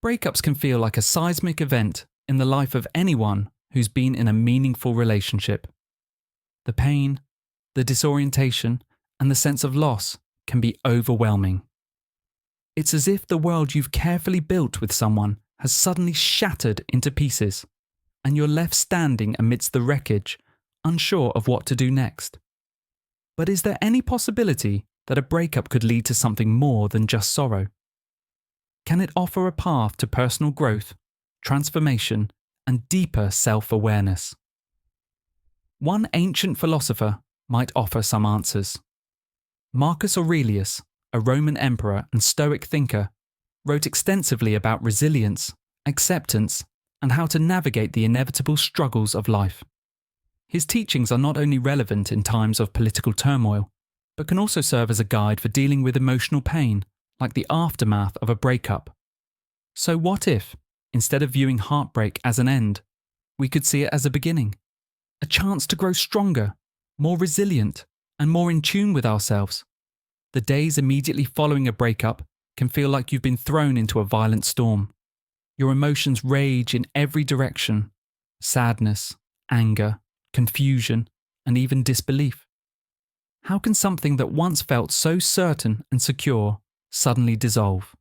Breakups can feel like a seismic event in the life of anyone who's been in a meaningful relationship. The pain, the disorientation, and the sense of loss can be overwhelming. It's as if the world you've carefully built with someone has suddenly shattered into pieces, and you're left standing amidst the wreckage, unsure of what to do next. But is there any possibility that a breakup could lead to something more than just sorrow? Can it offer a path to personal growth, transformation, and deeper self-awareness? One ancient philosopher might offer some answers. Marcus Aurelius, a Roman emperor and Stoic thinker, wrote extensively about resilience, acceptance, and how to navigate the inevitable struggles of life. His teachings are not only relevant in times of political turmoil, but can also serve as a guide for dealing with emotional pain, like the aftermath of a breakup. So what if, instead of viewing heartbreak as an end, we could see it as a beginning? A chance to grow stronger, more resilient, and more in tune with ourselves. The days immediately following a breakup can feel like you've been thrown into a violent storm. Your emotions rage in every direction: sadness, anger, confusion, and even disbelief. How can something that once felt so certain and secure suddenly dissolve,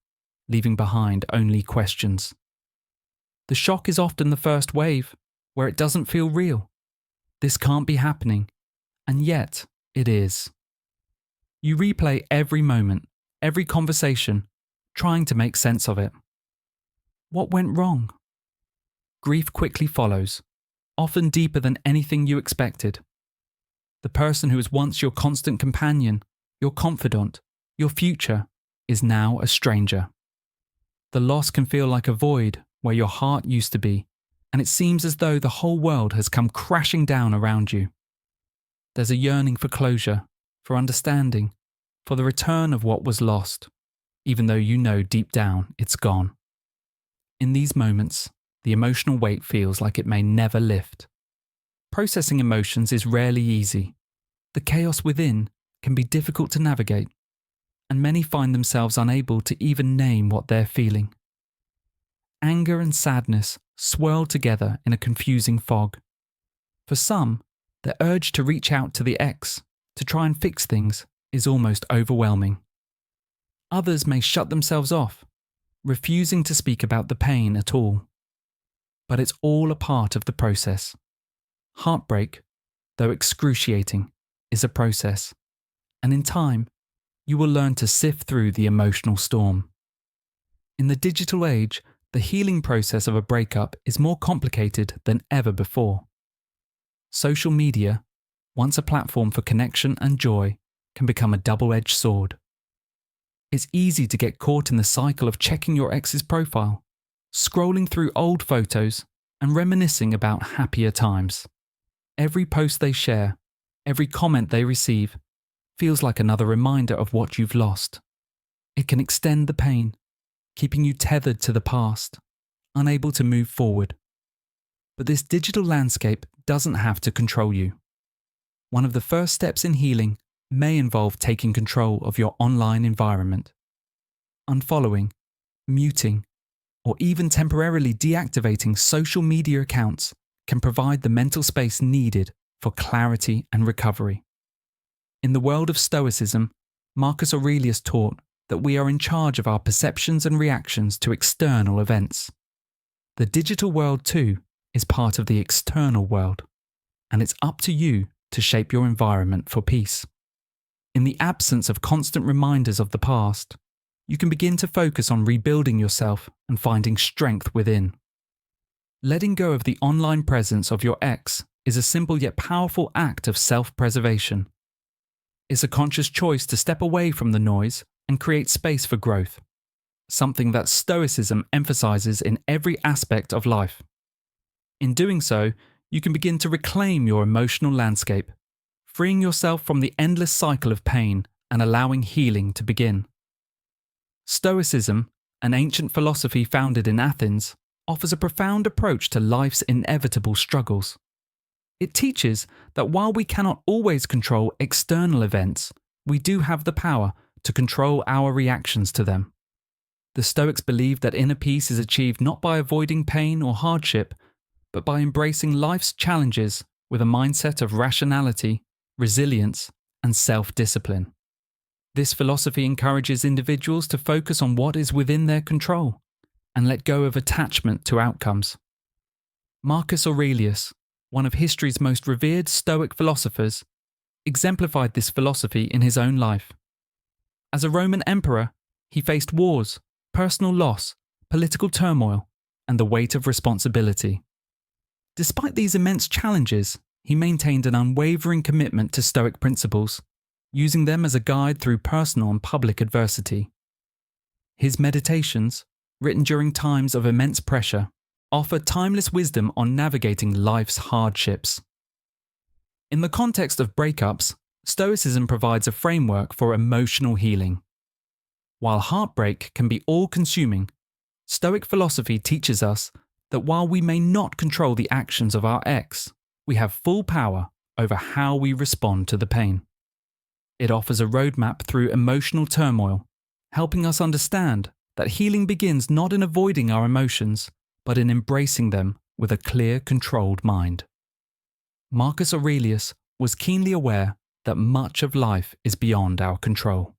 leaving behind only questions? The shock is often the first wave, where it doesn't feel real. This can't be happening, and yet it is. You replay every moment, every conversation, trying to make sense of it. What went wrong? Grief quickly follows, often deeper than anything you expected. The person who was once your constant companion, your confidant, your future, is now a stranger. The loss can feel like a void where your heart used to be, and it seems as though the whole world has come crashing down around you. There's a yearning for closure, for understanding, for the return of what was lost, even though you know deep down it's gone. In these moments, the emotional weight feels like it may never lift. Processing emotions is rarely easy. The chaos within can be difficult to navigate, and many find themselves unable to even name what they're feeling. Anger and sadness swirl together in a confusing fog. For some, the urge to reach out to the ex, to try and fix things, is almost overwhelming. Others may shut themselves off, refusing to speak about the pain at all. But it's all a part of the process. Heartbreak, though excruciating, is a process, and in time, you will learn to sift through the emotional storm. In the digital age, the healing process of a breakup is more complicated than ever before. Social media, once a platform for connection and joy, can become a double-edged sword. It's easy to get caught in the cycle of checking your ex's profile, scrolling through old photos, and reminiscing about happier times. Every post they share, every comment they receive, feels like another reminder of what you've lost. It can extend the pain, keeping you tethered to the past, unable to move forward. But this digital landscape doesn't have to control you. One of the first steps in healing may involve taking control of your online environment. Unfollowing, muting, or even temporarily deactivating social media accounts can provide the mental space needed for clarity and recovery. In the world of Stoicism, Marcus Aurelius taught that we are in charge of our perceptions and reactions to external events. The digital world, too, is part of the external world, and it's up to you to shape your environment for peace. In the absence of constant reminders of the past, you can begin to focus on rebuilding yourself and finding strength within. Letting go of the online presence of your ex is a simple yet powerful act of self-preservation. It's a conscious choice to step away from the noise and create space for growth, something that Stoicism emphasizes in every aspect of life. In doing so, you can begin to reclaim your emotional landscape, freeing yourself from the endless cycle of pain and allowing healing to begin. Stoicism, an ancient philosophy founded in Athens, offers a profound approach to life's inevitable struggles. It teaches that while we cannot always control external events, we do have the power to control our reactions to them. The Stoics believed that inner peace is achieved not by avoiding pain or hardship, but by embracing life's challenges with a mindset of rationality, resilience, and self-discipline. This philosophy encourages individuals to focus on what is within their control and let go of attachment to outcomes. Marcus Aurelius, one of history's most revered Stoic philosophers, exemplified this philosophy in his own life. As a Roman emperor, he faced wars, personal loss, political turmoil, and the weight of responsibility. Despite these immense challenges, he maintained an unwavering commitment to Stoic principles, using them as a guide through personal and public adversity. His meditations, written during times of immense pressure, offer timeless wisdom on navigating life's hardships. In the context of breakups, Stoicism provides a framework for emotional healing. While heartbreak can be all-consuming, Stoic philosophy teaches us that while we may not control the actions of our ex, we have full power over how we respond to the pain. It offers a roadmap through emotional turmoil, helping us understand that healing begins not in avoiding our emotions, but in embracing them with a clear, controlled mind. Marcus Aurelius was keenly aware that much of life is beyond our control.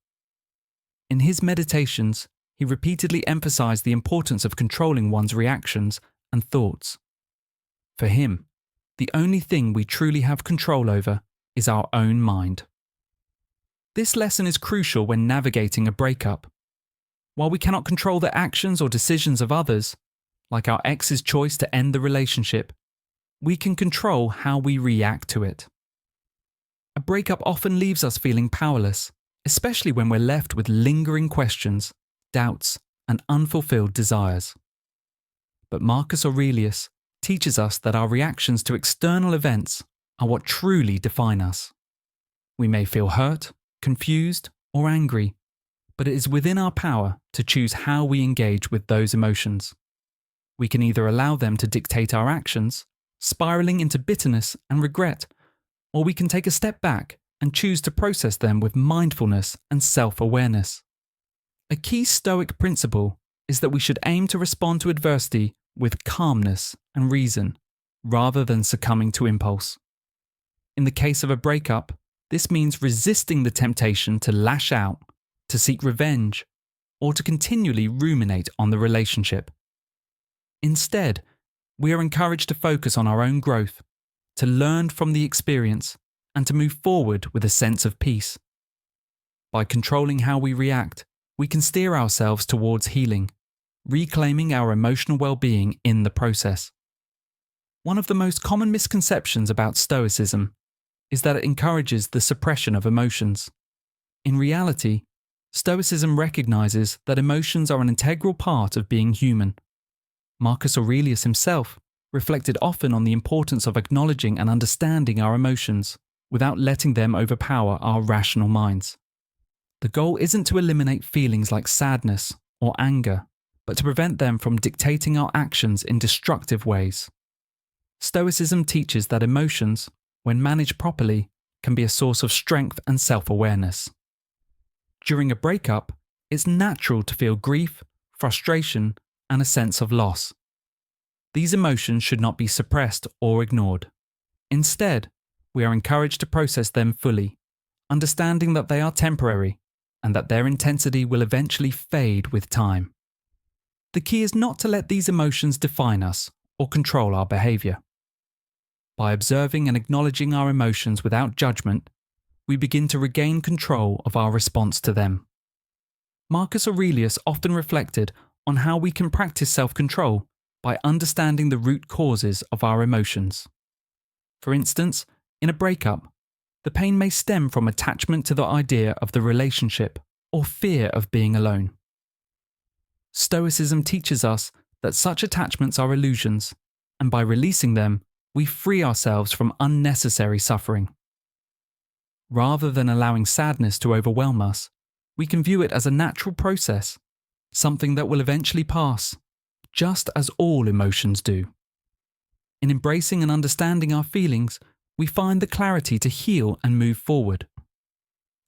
In his meditations, he repeatedly emphasized the importance of controlling one's reactions and thoughts. For him, the only thing we truly have control over is our own mind. This lesson is crucial when navigating a breakup. While we cannot control the actions or decisions of others, like our ex's choice to end the relationship, we can control how we react to it. A breakup often leaves us feeling powerless, especially when we're left with lingering questions, doubts, and unfulfilled desires. But Marcus Aurelius teaches us that our reactions to external events are what truly define us. We may feel hurt, confused, or angry, but it is within our power to choose how we engage with those emotions. We can either allow them to dictate our actions, spiraling into bitterness and regret, or we can take a step back and choose to process them with mindfulness and self-awareness. A key Stoic principle is that we should aim to respond to adversity with calmness and reason, rather than succumbing to impulse. In the case of a breakup, this means resisting the temptation to lash out, to seek revenge, or to continually ruminate on the relationship. Instead, we are encouraged to focus on our own growth, to learn from the experience, and to move forward with a sense of peace. By controlling how we react, we can steer ourselves towards healing, reclaiming our emotional well-being in the process. One of the most common misconceptions about Stoicism is that it encourages the suppression of emotions. In reality, Stoicism recognizes that emotions are an integral part of being human. Marcus Aurelius himself reflected often on the importance of acknowledging and understanding our emotions without letting them overpower our rational minds. The goal isn't to eliminate feelings like sadness or anger, but to prevent them from dictating our actions in destructive ways. Stoicism teaches that emotions, when managed properly, can be a source of strength and self-awareness. During a breakup, it's natural to feel grief, frustration, and a sense of loss. These emotions should not be suppressed or ignored. Instead, we are encouraged to process them fully, understanding that they are temporary and that their intensity will eventually fade with time. The key is not to let these emotions define us or control our behavior. By observing and acknowledging our emotions without judgment, we begin to regain control of our response to them. Marcus Aurelius often reflected on how we can practice self-control by understanding the root causes of our emotions. For instance, in a breakup, the pain may stem from attachment to the idea of the relationship or fear of being alone. Stoicism teaches us that such attachments are illusions, and by releasing them, we free ourselves from unnecessary suffering. Rather than allowing sadness to overwhelm us, we can view it as a natural process, something that will eventually pass, just as all emotions do. In embracing and understanding our feelings, we find the clarity to heal and move forward,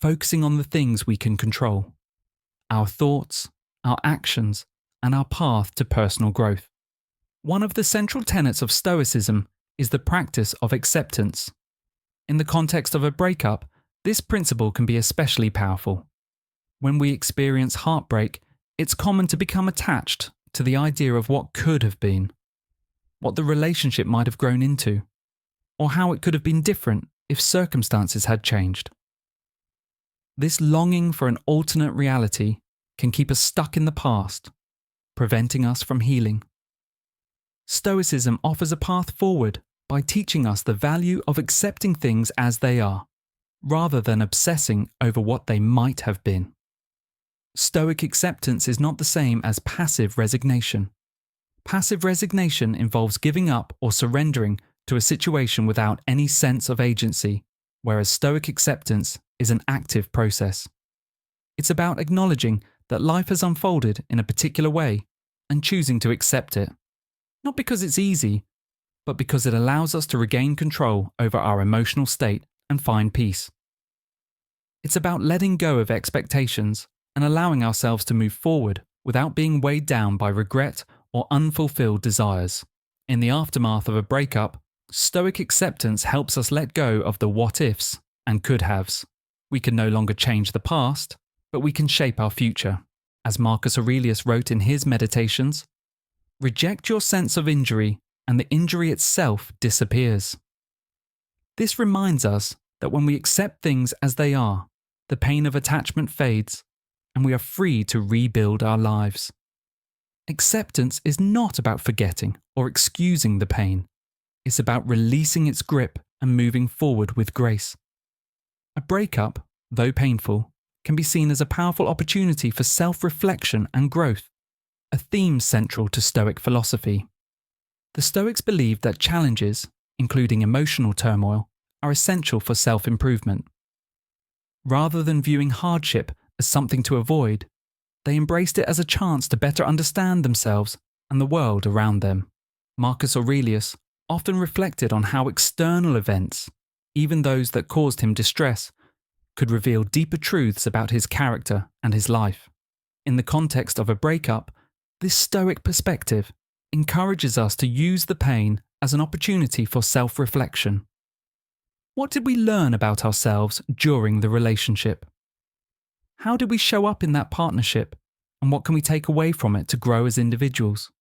focusing on the things we can control: our thoughts, our actions, and our path to personal growth. One of the central tenets of Stoicism is the practice of acceptance. In the context of a breakup, this principle can be especially powerful. When we experience heartbreak, it's common to become attached to the idea of what could have been, what the relationship might have grown into, or how it could have been different if circumstances had changed. This longing for an alternate reality can keep us stuck in the past, preventing us from healing. Stoicism offers a path forward by teaching us the value of accepting things as they are, rather than obsessing over what they might have been. Stoic acceptance is not the same as passive resignation. Passive resignation involves giving up or surrendering to a situation without any sense of agency, whereas Stoic acceptance is an active process. It's about acknowledging that life has unfolded in a particular way and choosing to accept it. Not because it's easy, but because it allows us to regain control over our emotional state and find peace. It's about letting go of expectations and allowing ourselves to move forward without being weighed down by regret or unfulfilled desires. In the aftermath of a breakup, Stoic acceptance helps us let go of the what-ifs and could-haves. We can no longer change the past, but we can shape our future. As Marcus Aurelius wrote in his Meditations, "Reject your sense of injury, and the injury itself disappears." This reminds us that when we accept things as they are, the pain of attachment fades, and we are free to rebuild our lives. Acceptance is not about forgetting or excusing the pain. It's about releasing its grip and moving forward with grace. A breakup, though painful, can be seen as a powerful opportunity for self-reflection and growth, a theme central to Stoic philosophy. The Stoics believed that challenges, including emotional turmoil, are essential for self-improvement. Rather than viewing hardship as something to avoid, they embraced it as a chance to better understand themselves and the world around them. Marcus Aurelius often reflected on how external events, even those that caused him distress, could reveal deeper truths about his character and his life. In the context of a breakup, this Stoic perspective encourages us to use the pain as an opportunity for self-reflection. What did we learn about ourselves during the relationship? How did we show up in that partnership, and what can we take away from it to grow as individuals?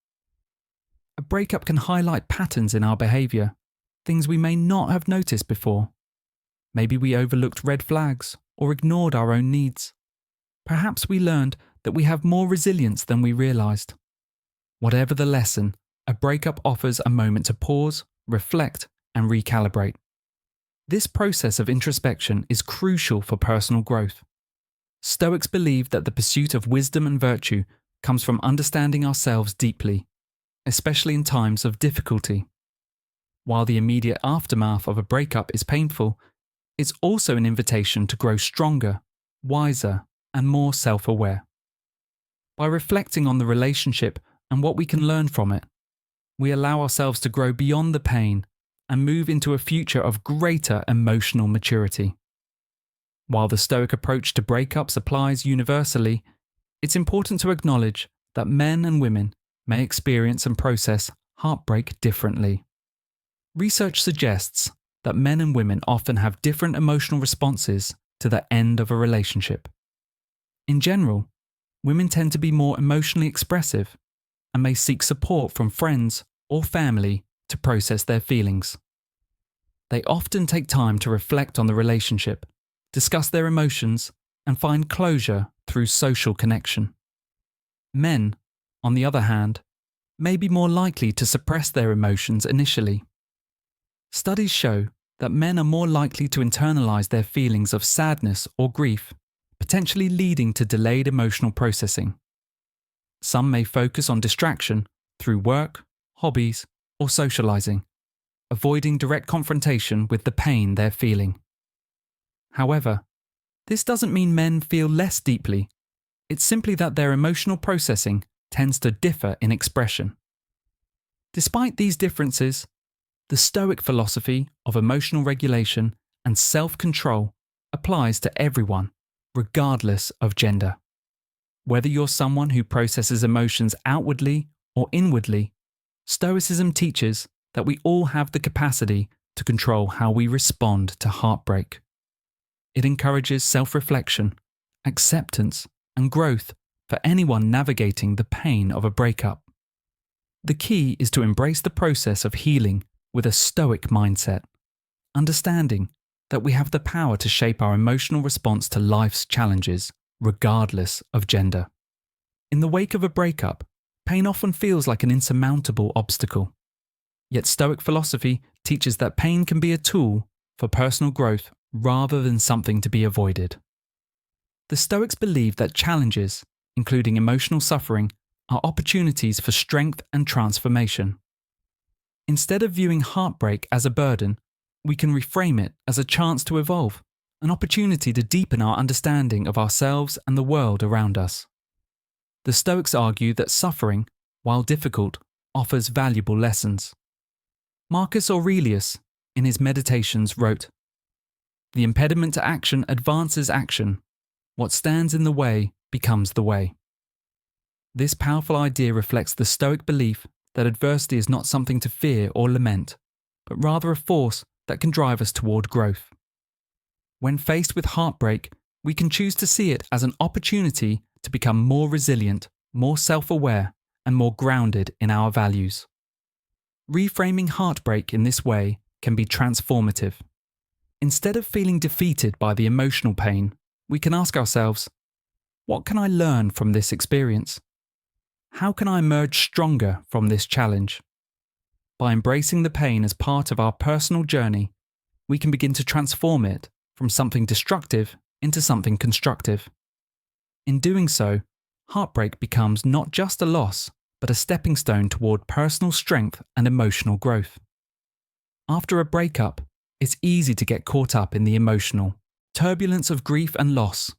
A breakup can highlight patterns in our behaviour, things we may not have noticed before. Maybe we overlooked red flags or ignored our own needs. Perhaps we learned that we have more resilience than we realised. Whatever the lesson, a breakup offers a moment to pause, reflect, and recalibrate. This process of introspection is crucial for personal growth. Stoics believe that the pursuit of wisdom and virtue comes from understanding ourselves deeply, especially in times of difficulty. While the immediate aftermath of a breakup is painful, it's also an invitation to grow stronger, wiser, and more self-aware. By reflecting on the relationship and what we can learn from it, we allow ourselves to grow beyond the pain and move into a future of greater emotional maturity. While the Stoic approach to breakups applies universally, it's important to acknowledge that men and women may experience and process heartbreak differently. Research suggests that men and women often have different emotional responses to the end of a relationship. In general, women tend to be more emotionally expressive and may seek support from friends or family to process their feelings. They often take time to reflect on the relationship, discuss their emotions, and find closure through social connection. Men, on the other hand, may be more likely to suppress their emotions initially. Studies show that men are more likely to internalize their feelings of sadness or grief, potentially leading to delayed emotional processing. Some may focus on distraction through work, hobbies, or socializing, avoiding direct confrontation with the pain they're feeling. However, this doesn't mean men feel less deeply. It's simply that their emotional processing tends to differ in expression. Despite these differences, the Stoic philosophy of emotional regulation and self-control applies to everyone, regardless of gender. Whether you're someone who processes emotions outwardly or inwardly, Stoicism teaches that we all have the capacity to control how we respond to heartbreak. It encourages self-reflection, acceptance, and growth for anyone navigating the pain of a breakup. The key is to embrace the process of healing with a Stoic mindset, understanding that we have the power to shape our emotional response to life's challenges, regardless of gender. In the wake of a breakup, pain often feels like an insurmountable obstacle. Yet Stoic philosophy teaches that pain can be a tool for personal growth rather than something to be avoided. The Stoics believe that challenges, including emotional suffering, are opportunities for strength and transformation. Instead of viewing heartbreak as a burden, we can reframe it as a chance to evolve, an opportunity to deepen our understanding of ourselves and the world around us. The Stoics argue that suffering, while difficult, offers valuable lessons. Marcus Aurelius, in his Meditations, wrote, "The impediment to action advances action. What stands in the way becomes the way." This powerful idea reflects the Stoic belief that adversity is not something to fear or lament, but rather a force that can drive us toward growth. When faced with heartbreak, we can choose to see it as an opportunity to become more resilient, more self-aware, and more grounded in our values. Reframing heartbreak in this way can be transformative. Instead of feeling defeated by the emotional pain, we can ask ourselves, what can I learn from this experience? How can I emerge stronger from this challenge? By embracing the pain as part of our personal journey, we can begin to transform it from something destructive into something constructive. In doing so, heartbreak becomes not just a loss, but a stepping stone toward personal strength and emotional growth. After a breakup, it's easy to get caught up in the emotional turbulence of grief and loss.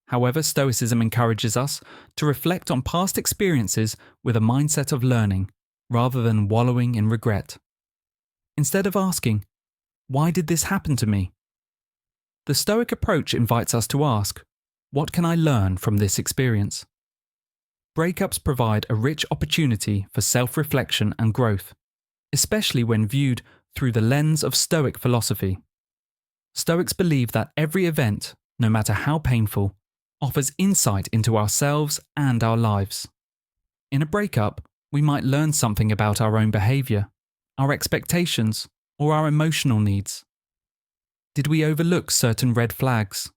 However, Stoicism encourages us to reflect on past experiences with a mindset of learning, rather than wallowing in regret. Instead of asking, "Why did this happen to me?" the Stoic approach invites us to ask, "What can I learn from this experience?" Breakups provide a rich opportunity for self-reflection and growth, especially when viewed through the lens of Stoic philosophy. Stoics believe that every event, no matter how painful, offers insight into ourselves and our lives. In a breakup, we might learn something about our own behavior, our expectations, or our emotional needs. Did we overlook certain red flags?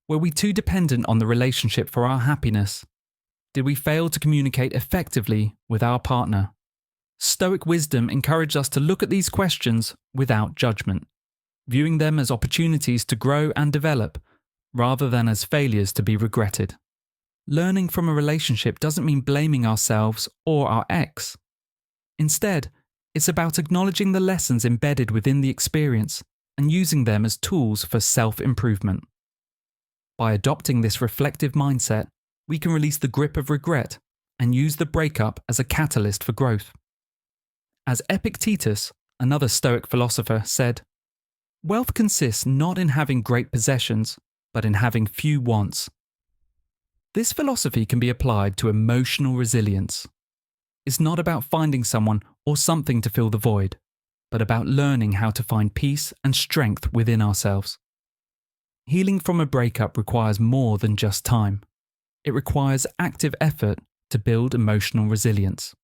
Were we too dependent on the relationship for our happiness? Did we fail to communicate effectively with our partner? Stoic wisdom encourages us to look at these questions without judgment, viewing them as opportunities to grow and develop, rather than as failures to be regretted. Learning from a relationship doesn't mean blaming ourselves or our ex. Instead, it's about acknowledging the lessons embedded within the experience and using them as tools for self-improvement. By adopting this reflective mindset, we can release the grip of regret and use the breakup as a catalyst for growth. As Epictetus, another Stoic philosopher, said, "Wealth consists not in having great possessions, but in having few wants." This philosophy can be applied to emotional resilience. It's not about finding someone or something to fill the void, but about learning how to find peace and strength within ourselves. Healing from a breakup requires more than just time. It requires active effort to build emotional resilience.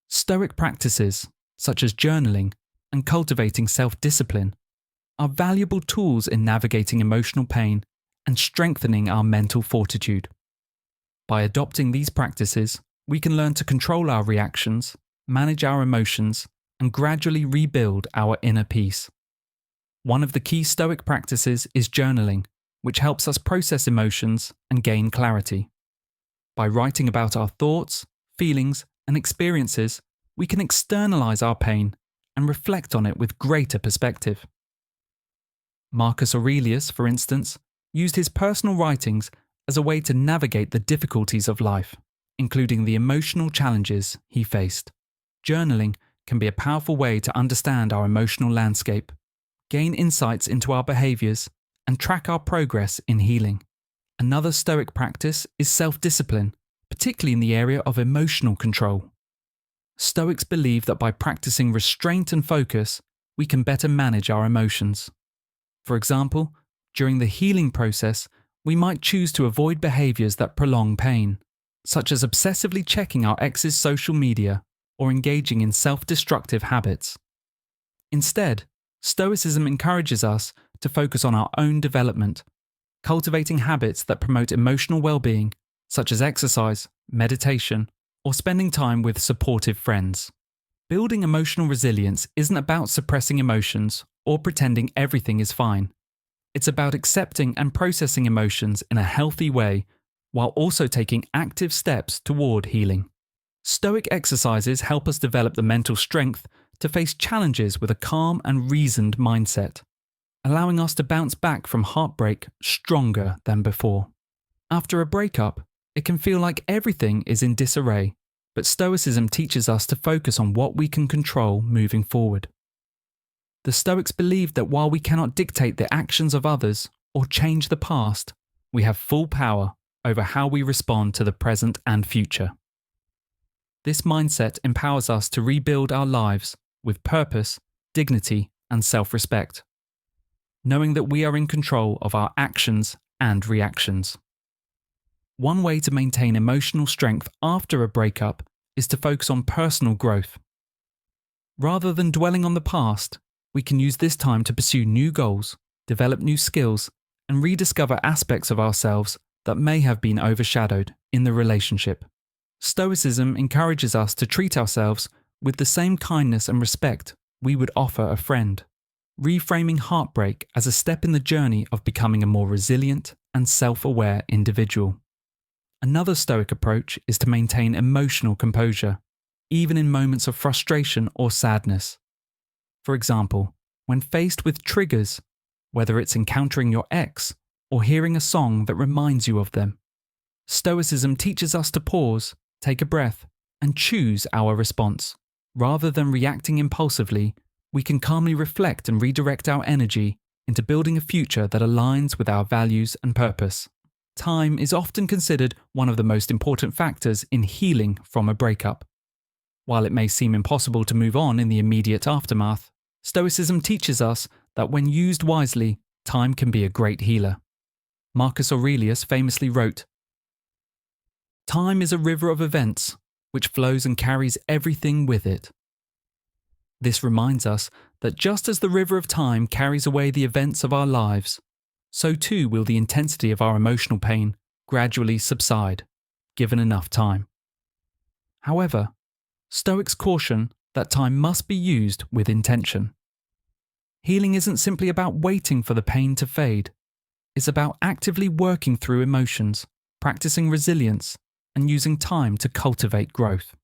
Stoic practices, such as journaling and cultivating self-discipline, are valuable tools in navigating emotional pain and strengthening our mental fortitude. By adopting these practices, we can learn to control our reactions, manage our emotions, and gradually rebuild our inner peace. One of the key Stoic practices is journaling, which helps us process emotions and gain clarity. By writing about our thoughts, feelings, and experiences, we can externalize our pain and reflect on it with greater perspective. Marcus Aurelius, for instance, used his personal writings as a way to navigate the difficulties of life, including the emotional challenges he faced. Journaling can be a powerful way to understand our emotional landscape, gain insights into our behaviors, and track our progress in healing. Another Stoic practice is self-discipline, particularly in the area of emotional control. Stoics believe that by practicing restraint and focus, we can better manage our emotions. For example, during the healing process, we might choose to avoid behaviors that prolong pain, such as obsessively checking our ex's social media or engaging in self-destructive habits. Instead, Stoicism encourages us to focus on our own development, cultivating habits that promote emotional well-being, such as exercise, meditation, or spending time with supportive friends. Building emotional resilience isn't about suppressing emotions or pretending everything is fine. It's about accepting and processing emotions in a healthy way while also taking active steps toward healing. Stoic exercises help us develop the mental strength to face challenges with a calm and reasoned mindset, allowing us to bounce back from heartbreak stronger than before. After a breakup, it can feel like everything is in disarray, but Stoicism teaches us to focus on what we can control moving forward. The Stoics believe that while we cannot dictate the actions of others or change the past, we have full power over how we respond to the present and future. This mindset empowers us to rebuild our lives with purpose, dignity, and self-respect, knowing that we are in control of our actions and reactions. One way to maintain emotional strength after a breakup is to focus on personal growth. Rather than dwelling on the past, we can use this time to pursue new goals, develop new skills, and rediscover aspects of ourselves that may have been overshadowed in the relationship. Stoicism encourages us to treat ourselves with the same kindness and respect we would offer a friend, reframing heartbreak as a step in the journey of becoming a more resilient and self-aware individual. Another Stoic approach is to maintain emotional composure, even in moments of frustration or sadness. For example, when faced with triggers, whether it's encountering your ex or hearing a song that reminds you of them, Stoicism teaches us to pause, take a breath, and choose our response. Rather than reacting impulsively, we can calmly reflect and redirect our energy into building a future that aligns with our values and purpose. Time is often considered one of the most important factors in healing from a breakup. While it may seem impossible to move on in the immediate aftermath, Stoicism teaches us that when used wisely, time can be a great healer. Marcus Aurelius famously wrote, "Time is a river of events, which flows and carries everything with it." This reminds us that just as the river of time carries away the events of our lives, so too will the intensity of our emotional pain gradually subside, given enough time. However, Stoics caution that time must be used with intention. Healing isn't simply about waiting for the pain to fade. It's about actively working through emotions, practicing resilience, and using time to cultivate growth.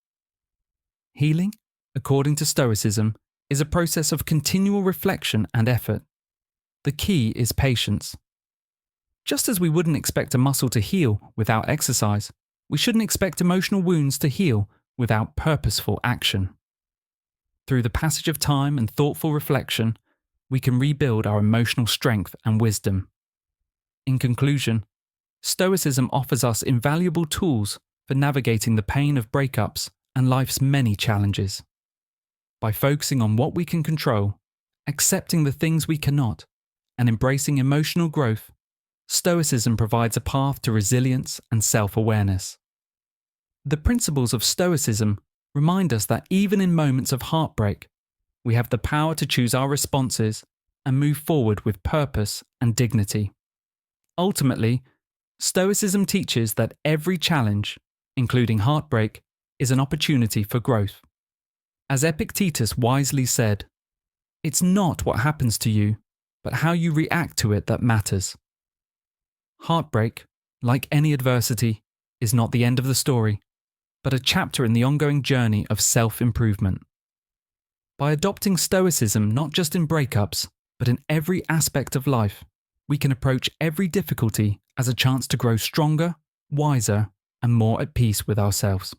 Healing, according to Stoicism, is a process of continual reflection and effort. The key is patience. Just as we wouldn't expect a muscle to heal without exercise, we shouldn't expect emotional wounds to heal without purposeful action. Through the passage of time and thoughtful reflection, we can rebuild our emotional strength and wisdom. In conclusion, Stoicism offers us invaluable tools for navigating the pain of breakups and life's many challenges. By focusing on what we can control, accepting the things we cannot, and embracing emotional growth, Stoicism provides a path to resilience and self-awareness. The principles of Stoicism remind us that even in moments of heartbreak, we have the power to choose our responses and move forward with purpose and dignity. Ultimately, Stoicism teaches that every challenge, including heartbreak, is an opportunity for growth. As Epictetus wisely said, "It's not what happens to you, but how you react to it that matters." Heartbreak, like any adversity, is not the end of the story, but a chapter in the ongoing journey of self-improvement. By adopting Stoicism not just in breakups, but in every aspect of life, we can approach every difficulty as a chance to grow stronger, wiser, and more at peace with ourselves.